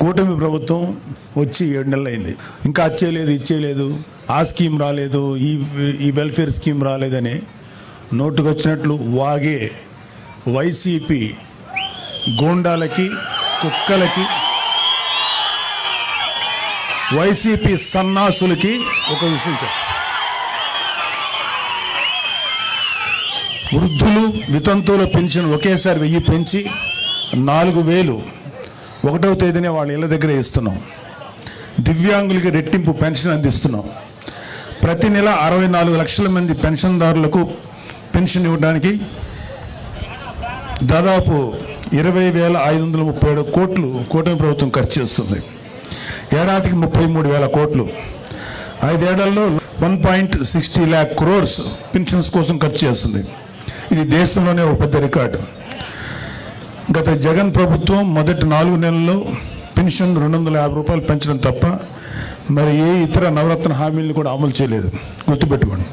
కూటమి ప్రభుత్వం వచ్చి 7 నెలలు అయింది. ఇంకా అచ్చేయలేదు, ఇచ్చేయలేదు, ఆ స్కీమ్ రాలేదు, ఈ వెల్ఫేర్ స్కీమ్ రాలేదని నోటుకొచ్చినట్లు వాగే వైసీపీ గూండాలకి, కుక్కలకి, వైసీపీ సన్నాసులకి ఒక విషయం చెప్పు. వృద్ధులు, వితంతువుల పెన్షన్ ఒకేసారి 1000 పెంచి 4000 1వ తేదీనే వాళ్ళ ఇళ్ళ దగ్గర ఇస్తున్నాం. దివ్యాంగులకి రెట్టింపు పెన్షన్ అందిస్తున్నాం. ప్రతి నెల 64 లక్షల మంది పెన్షన్దారులకు పెన్షన్ ఇవ్వడానికి దాదాపు 20,537 కోట్లు కూటమి ప్రభుత్వం ఖర్చు చేస్తుంది. ఏడాదికి 33,000 కోట్లు. 5 ఏళ్లలో 1.60 lakh crores పెన్షన్స్ కోసం ఖర్చు చేస్తుంది. ఇది దేశంలోనే ఒక పెద్ద రికార్డు. గత జగన్ ప్రభుత్వం మొదటి 4 నెలల్లో పెన్షన్ 250 రూపాయలు పెంచడం తప్ప మరి ఏ ఇతర నవరత్న హామీలను కూడా అమలు చేయలేదు. గుర్తుపెట్టుకోండి.